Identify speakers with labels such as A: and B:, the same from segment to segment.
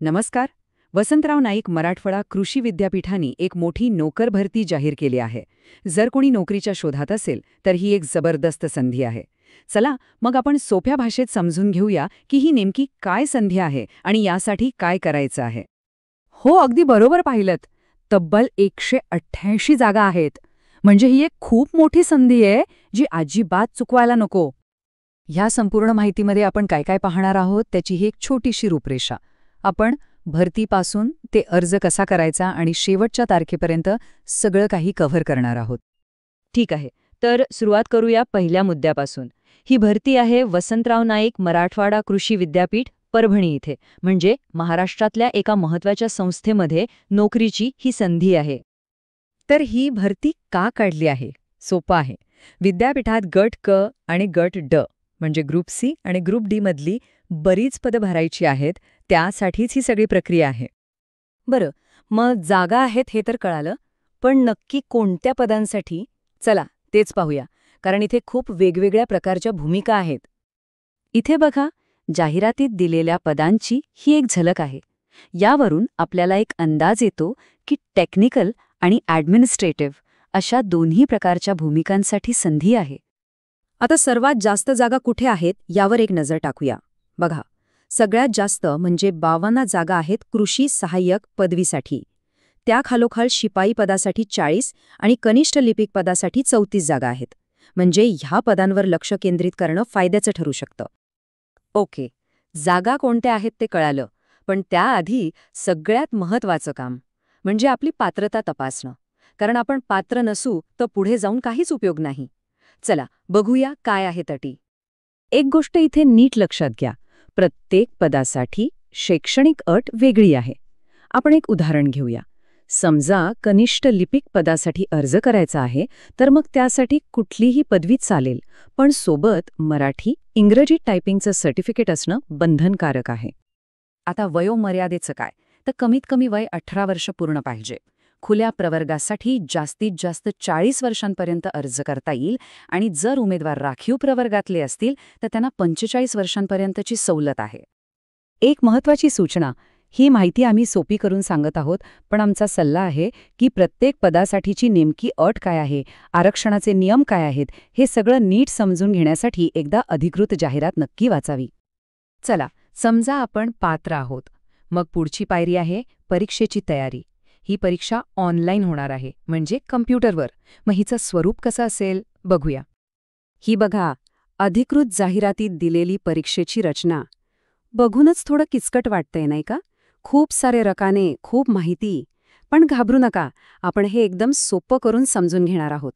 A: नमस्कार. वसंतराव नाईक मराठवाडा कृषी विद्यापीठाने एक मोठी नोकर भरती जाहीर केली आहे. जर कोणी नोकरीच्या शोधात असेल तर ही एक जबरदस्त संधी आहे. चला मग आपण सोप्या भाषेत समजून घेऊया की ही नेमकी काय संधी आहे आणि यासाठी काय करायचं आहे.
B: हो, अगदी बरोबर पाहिलत. तब्बल 188 जागा आहेत. म्हणजे ही एक खूप मोठी संधी आहे जी अजिबात चुकवायला नको. ह्या संपूर्ण माहितीमध्ये आपण काय काय पाहणार आहोत त्याची ही एक छोटीशी रूपरेषा. आपण भरतीपासून ते अर्ज कसा करायचा आणि शेवटच्या तारखेपर्यंत सगळं काही कव्हर करणार आहोत.
C: ठीक आहे, तर सुरुवात करूया पहिल्या मुद्द्यापासून. ही भरती आहे वसंतराव नाईक मराठवाडा कृषी विद्यापीठ परभणी इथे, म्हणजे महाराष्ट्रातल्या एका महत्त्वाच्या संस्थेमध्ये नोकरीची ही संधी आहे.
B: तर ही भरती का काढली आहे? सोपं आहे. विद्यापीठात गट क आणि गट ड म्हणजे ग्रुप सी आणि ग्रुप डी मधली बरीच पदं भरायची आहेत, त्यासाठीच ही सगळी प्रक्रिया आहे.
C: बरं, मग जागा आहेत हे तर कळालं, पण नक्की कोणत्या पदांसाठी? चला तेच पाहूया, कारण इथे खूप वेगवेगळ्या प्रकारच्या भूमिका आहेत. इथे बघा, जाहिरातीत दिलेल्या पदांची ही एक झलक आहे. यावरून आपल्याला एक अंदाज येतो की टेक्निकल आणि ॲडमिनिस्ट्रेटिव्ह अशा दोन्ही प्रकारच्या भूमिकांसाठी संधी आहे.
A: आता सर्वात जास्त जागा कुठे आहेत यावर एक नजर टाकूया. बघा, सगळ्यात जास्त म्हणजे 52 जागा आहेत कृषी सहाय्यक पदवीसाठी. त्याखालोखाल शिपाई पदासाठी 40 आणि कनिष्ठ लिपिक पदासाठी 34 जागा आहेत. म्हणजे ह्या पदांवर लक्ष केंद्रित करणं फायद्याचं ठरू शकतं.
C: ओके, जागा कोणत्या आहेत ते कळालं, पण त्याआधी सगळ्यात महत्त्वाचं काम म्हणजे आपली पात्रता तपासणं. कारण आपण पात्र नसू तर पुढे जाऊन काहीच उपयोग नाही. चला बघूया काय आहेत अटी.
B: एक गोष्ट इथे नीट लक्षात घ्या. प्रत्येक पदासाठी शैक्षणिक अट वेगळी आहे. आपण एक उदाहरण घेऊया. समजा कनिष्ठ लिपिक पदासाठी अर्ज करायचा आहे, तर मग त्यासाठी कुठलीही पदवी चालेल, पण सोबत मराठी, इंग्रजी टायपिंगचं सर्टिफिकेट असणं बंधनकारक आहे.
A: आता वयोमर्यादेचं काय? तर कमीत कमी वय 18 वर्ष पूर्ण पाहिजे. खुल्या प्रवर्गासाठी जास्तीत जास्त 40 वर्षांपर्यंत अर्ज करता येईल आणि जर उमेदवार राखीव प्रवर्गातले असतील तर त्यांना 45 वर्षांपर्यंतची सवलत आहे.
B: एक महत्त्वाची सूचना, ही माहिती आम्ही सोपी करून सांगत आहोत, पण आमचा सल्ला आहे की प्रत्येक पदासाठीची नेमकी अट काय आहे, आरक्षणाचे नियम काय आहेत, हे सगळं नीट समजून घेण्यासाठी एकदा अधिकृत जाहिरात नक्की वाचावी. चला, समजा आपण पात्र आहोत. मग पुढची पायरी आहे परीक्षेची तयारी. ही परीक्षा ऑनलाईन होणार आहे, म्हणजे कम्प्युटरवर. मग हिचं स्वरूप कसं असेल बघूया.
A: ही बघा, अधिकृत जाहिरातीत दिलेली परीक्षेची रचना. बघूनच थोडं किचकट वाटतंय नाही का? खूप सारे रकाने, खूप माहिती. पण घाबरू नका, आपण हे एकदम सोपं करून समजून घेणार आहोत.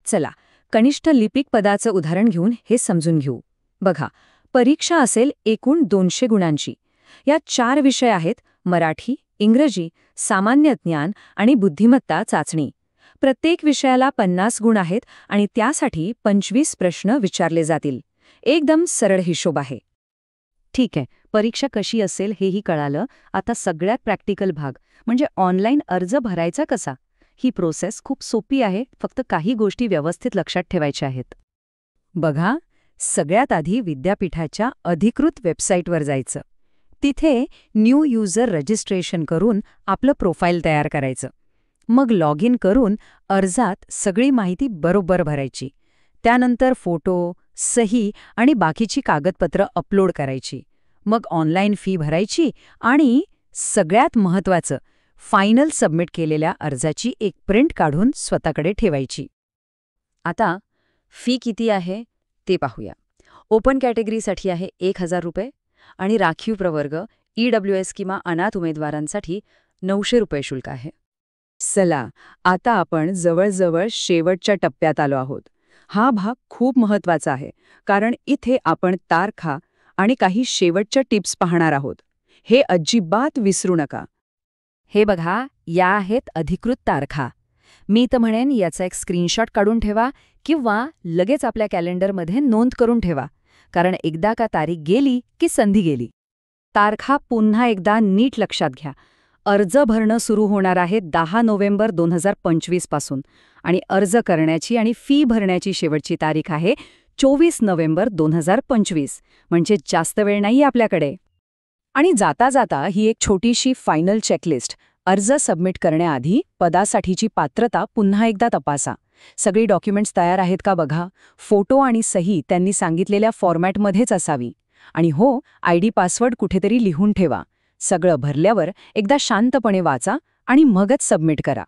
A: चला, कनिष्ठ लिपिक पदाचं उदाहरण घेऊन हे समजून घेऊ. बघा, परीक्षा असेल एकूण 200 गुणांची. यात 4 विषय आहेत: मराठी, इंग्रजी, सामान्य ज्ञान आणि बुद्धिमत्ता चाचणी. प्रत्येक विषयाला 50 गुण आहेत आणि त्यासाठी 25 प्रश्न विचारले जातील. एकदम सरळ हिशोब आहे.
C: ठीक आहे, परीक्षा कशी असेल हेही कळालं. आता सगळ्यात प्रॅक्टिकल भाग म्हणजे ऑनलाईन अर्ज भरायचा कसा. ही प्रोसेस खूप सोपी आहे, फक्त काही गोष्टी व्यवस्थित लक्षात ठेवायच्या आहेत.
B: बघा, सगळ्यात आधी विद्यापीठाच्या अधिकृत वेबसाईटवर जायचं. तिथे न्यू युजर रजिस्ट्रेशन करून आपलं प्रोफाईल तयार करायचं. मग लॉग इन करून अर्जात सगळी माहिती बरोबर भरायची. त्यानंतर फोटो, सही आणि बाकीची कागदपत्रं अपलोड करायची. मग ऑनलाईन फी भरायची आणि सगळ्यात महत्त्वाचं, फायनल सबमिट केलेल्या अर्जाची एक प्रिंट काढून स्वतःकडे ठेवायची.
C: आता फी किती आहे ते पाहूया. ओपन कॅटेगरीसाठी आहे 1000 रुपये आणि राखीव प्रवर्ग, EWS किंवा अनाथ उमेदवारांसाठी 900 रुपये शुल्क आहे.
A: चला, आता आपण जवळजवळ शेवटच्या टप्प्यात आलो आहोत. हा भाग खूप महत्त्वाचा आहे, कारण इथे आपण तारखा आणि काही शेवटच्या टिप्स पाहणार आहोत. हे अजिबात विसरू नका.
B: हे बघा, या आहेत अधिकृत तारखा. मी तर म्हणेन याचा एक स्क्रीनशॉट काढून ठेवा किंवा लगेच आपल्या कॅलेंडरमध्ये नोंद करून ठेवा, कारण एकदा का तारीख गेली की संधी गेली. तारखा पुन्हा एकदा नीट लक्षात घ्या. अर्ज भरणं सुरू होणार आहे 10 नोव्हेंबर 2025 पासून आणि अर्ज करण्याची आणि फी भरण्याची शेवटची तारीख आहे 24 नोव्हेंबर 2025. म्हणजे जास्त वेळ नाही आपल्याकडे.
C: आणि जाता जाता ही एक छोटीशी फायनल चेकलिस्ट. अर्ज सबमिट करण्याआधी पदासाठीची पात्रता पुन्हा एकदा तपासा. सगळी डॉक्युमेंट्स तयार आहेत का बघा. फोटो आणि सही त्यांनी सांगितलेल्या फॉर्मॅटमध्येच असावी. आणि हो, आयडी पासवर्ड कुठेतरी लिहून ठेवा. सगळं भरल्यावर एकदा शांतपणे वाचा आणि मगच सबमिट करा.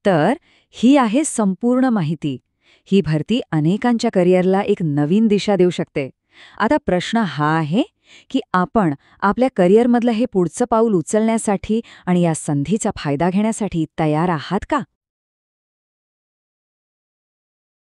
B: तर ही आहे संपूर्ण माहिती. ही भरती अनेकांच्या करिअरला एक नवीन दिशा देऊ शकते. आता प्रश्न हा आहे की आपण आपल्या करिअरमधलं हे पुढचं पाऊल उचलण्यासाठी आणि या संधीचा फायदा घेण्यासाठी तयार आहात का?